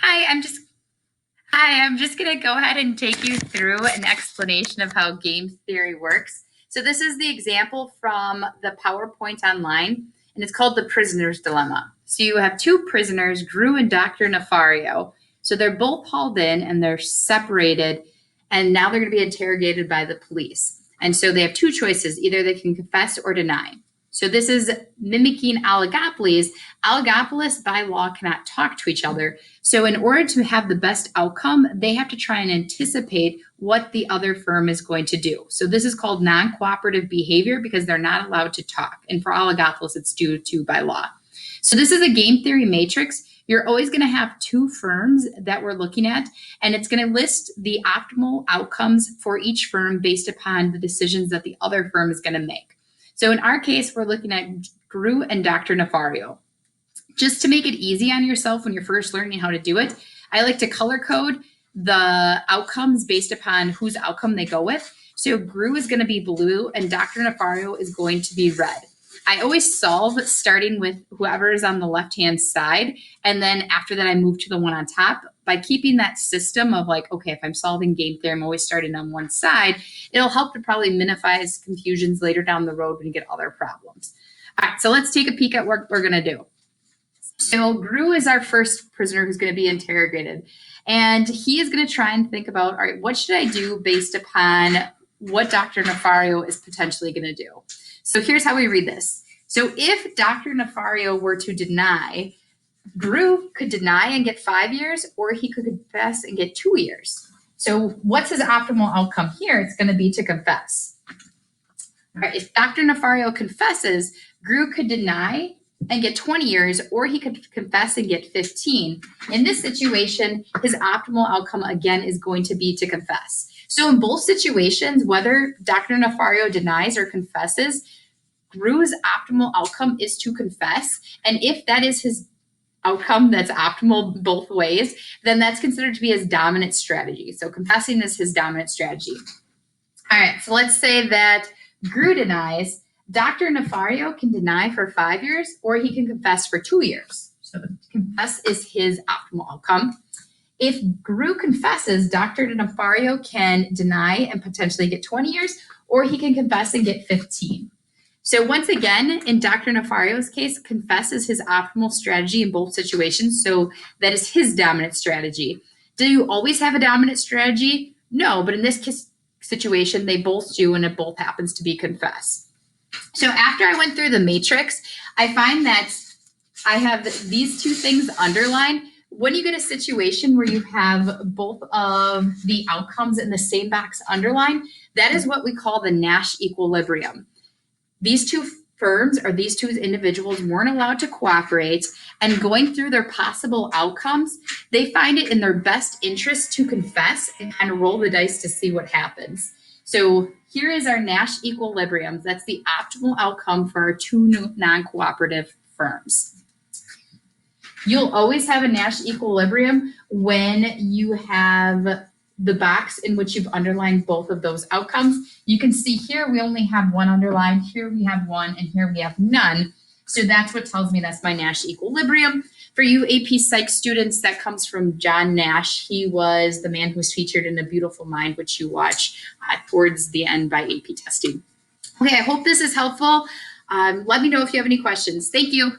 Hi, I'm just Hi, I'm just going to go ahead and take you through an explanation of how game theory works. So this is the example from the PowerPoint online, and it's called the prisoner's dilemma. So you have two prisoners, Gru and Dr. Nefario. So they're both hauled in and they're separated, and now they're going to be interrogated by the police. And so they have two choices. Either they can confess or deny. So this is mimicking oligopolies. Oligopolists by law cannot talk to each other. So in order to have the best outcome, they have to try and anticipate what the other firm is going to do. So this is called non-cooperative behavior because they're not allowed to talk. And for oligopolists, it's due to by law. So this is a game theory matrix. You're always going to have two firms that we're looking at, and it's going to list the optimal outcomes for each firm based upon the decisions that the other firm is going to make. So in our case, we're looking at Gru and Dr. Nefario. Just to make it easy on yourself when you're first learning how to do it, I like to color code the outcomes based upon whose outcome they go with. So Gru is going to be blue and Dr. Nefario is going to be red. I always solve starting with whoever is on the left-hand side, and then after that I move to the one on top. By keeping that system of like, okay, if I'm solving game theory, I'm always starting on one side, it'll help to probably minimize confusions later down the road when you get other problems. All right, so let's take a peek at what we're going to do. So Gru is our first prisoner who's going to be interrogated. And he is going to try and think about, all right, what should I do based upon what Dr. Nefario is potentially going to do? So here's how we read this. So if Dr. Nefario were to deny, Gru could deny and get 5 years, or he could confess and get 2 years. So what's his optimal outcome here? It's going to be to confess. All right, if Dr. Nefario confesses, Gru could deny and get 20 years, or he could confess and get 15. In this situation, his optimal outcome, again, is going to be to confess. So in both situations, whether Dr. Nefario denies or confesses, Gru's optimal outcome is to confess. And if that is his outcome that's optimal both ways, then that's considered to be his dominant strategy. So confessing is his dominant strategy. All right, so let's say that Gru denies. Dr. Nefario can deny for 5 years, or he can confess for 2 years. So confess is his optimal outcome. If Gru confesses, Dr. Nefario can deny and potentially get 20 years, or he can confess and get 15. So once again, in Dr. Nefario's case, confess is his optimal strategy in both situations. So that is his dominant strategy. Do you always have a dominant strategy? No, but in this situation, they both do, and it both happens to be confess. So after I went through the matrix, I find that I have these two things underlined. When you get a situation where you have both of the outcomes in the same box underlined, that is what we call the Nash equilibrium. These two firms or these two individuals weren't allowed to cooperate, and going through their possible outcomes, they find it in their best interest to confess and kind of roll the dice to see what happens. So here is our Nash equilibrium. That's the optimal outcome for our two non-cooperative firms. You'll always have a Nash equilibrium when you have the box in which you've underlined both of those outcomes. You can see here we only have one underlined, here we have one, and here we have none. So that's what tells me that's my Nash equilibrium. For you AP Psych students, that comes from John Nash. He was the man who's featured in A Beautiful Mind, which you watch towards the end by AP Testing. Okay, I hope this is helpful. Let me know if you have any questions. Thank you.